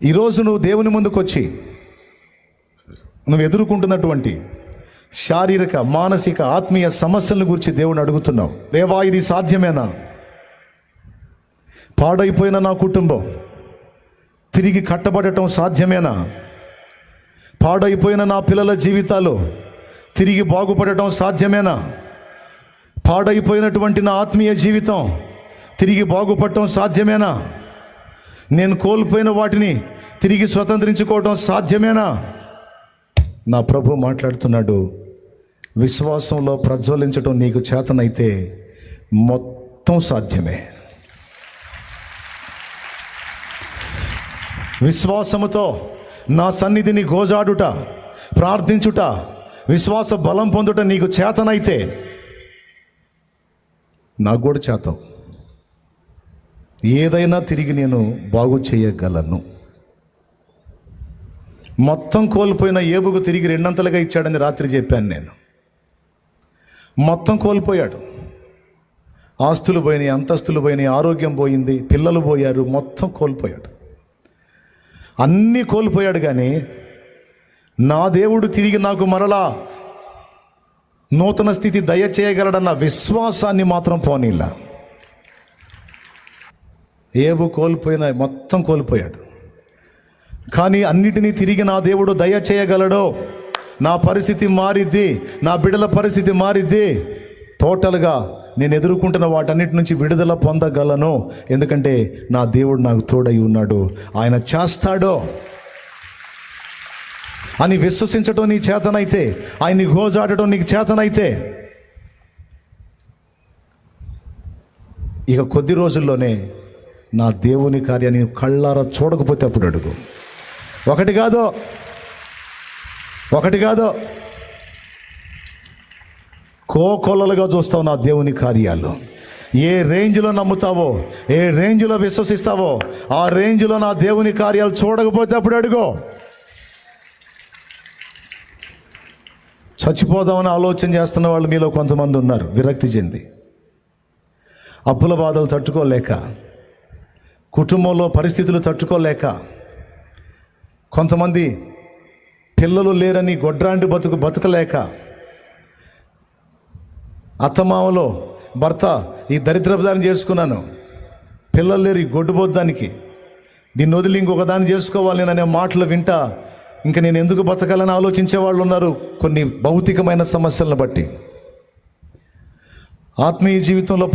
ఈరోజు నువ్వు దేవుని ముందుకు వచ్చి నువ్వు ఎదుర్కొంటున్నటువంటి శారీరక, మానసిక, ఆత్మీయ సమస్యలను గురించి దేవుని అడుగుతున్నావు. దేవా, ఇది సాధ్యమేనా? పాడైపోయిన నా కుటుంబం తిరిగి కట్టబడటం సాధ్యమేనా? పాడైపోయిన నా పిల్లల జీవితాలు తిరిగి బాగుపడటం సాధ్యమేనా? పాడైపోయినటువంటి నా ఆత్మీయ జీవితం తిరిగి బాగుపడటం సాధ్యమేనా? నేను కోల్పోయిన వాటిని తిరిగి స్వతంత్రించుకోవటం సాధ్యమేనా? నా ప్రభు మాట్లాడుతున్నాడు, విశ్వాసంలో ప్రజ్వలించటం నీకు చేతనైతే మొత్తం సాధ్యమే. విశ్వాసముతో నా సన్నిధిని గోజాడుట, ప్రార్థించుట, విశ్వాస బలం పొందుట నీకు చేతనైతే నాకు కూడా చేతం. ఏదైనా తిరిగి నేను బాగు చేయగలను. మొత్తం కోల్పోయిన ఏబుకు తిరిగి రెండంతలుగా ఇచ్చాడని రాత్రి చెప్పాను నేను. మొత్తం కోల్పోయాడు. ఆస్తులు పోయినాయి, అంతస్తులు పోయినాయి, ఆరోగ్యం పోయింది, పిల్లలు పోయారు, మొత్తం కోల్పోయాడు. అన్నీ కోల్పోయాడు. కానీ నా దేవుడు తిరిగి నాకు మరలా నూతన స్థితి దయచేయగలడన్న విశ్వాసాన్ని మాత్రం పోనీలా. ఏబు కోల్పోయిన మొత్తం కోల్పోయాడు. కానీ అన్నిటినీ తిరిగి నా దేవుడు దయచేయగలడో, నా పరిస్థితి మారిద్ది, నా బిడ్డల పరిస్థితి మారిద్ది, టోటల్గా నేను ఎదుర్కొంటున్న వాటన్నిటి నుంచి విడుదల పొందగలను. ఎందుకంటే నా దేవుడు నాకు తోడై ఉన్నాడు, ఆయన చేస్తాడో అని విశ్వసించడం నీ చేతనైతే, ఆయన్ని గోజాడటం నీకు చేతనైతే, ఇక కొద్ది రోజుల్లోనే నా దేవుని కార్యాన్ని కళ్ళారా చూడకపోతే అప్పుడు అడుగు. ఒకటి కాదో కోకొల్లలుగా చూస్తావు నా దేవుని కార్యాలు. ఏ రేంజ్లో నమ్ముతావో, ఏ రేంజ్లో విశ్వసిస్తావో, ఆ రేంజ్లో నా దేవుని కార్యాలు చూడకపోతే అప్పుడు అడుగు. చచ్చిపోదామని ఆలోచన చేస్తున్న వాళ్ళు మీలో కొంతమంది ఉన్నారు, విరక్తి చెంది, అప్పుల బాధలు తట్టుకోలేక, కుటుంబంలో పరిస్థితులు తట్టుకోలేక, కొంతమంది పిల్లలు లేరని గొడ్రాంటి బతకలేక, అత్తమామలో భర్త ఈ దరిద్రపదాన్ని చేసుకున్నాను, పిల్లలు లేరు ఈ గొడ్డుబోద్దానికి, దీన్ని వదిలి ఇంకొక దాన్ని చేసుకోవాలి అనే మాటలు వింటా ఇంకా నేను ఎందుకు బతకాలని ఆలోచించే వాళ్ళు ఉన్నారు. కొన్ని భౌతికమైన సమస్యలను బట్టి ఆత్మీయ జీవితంలో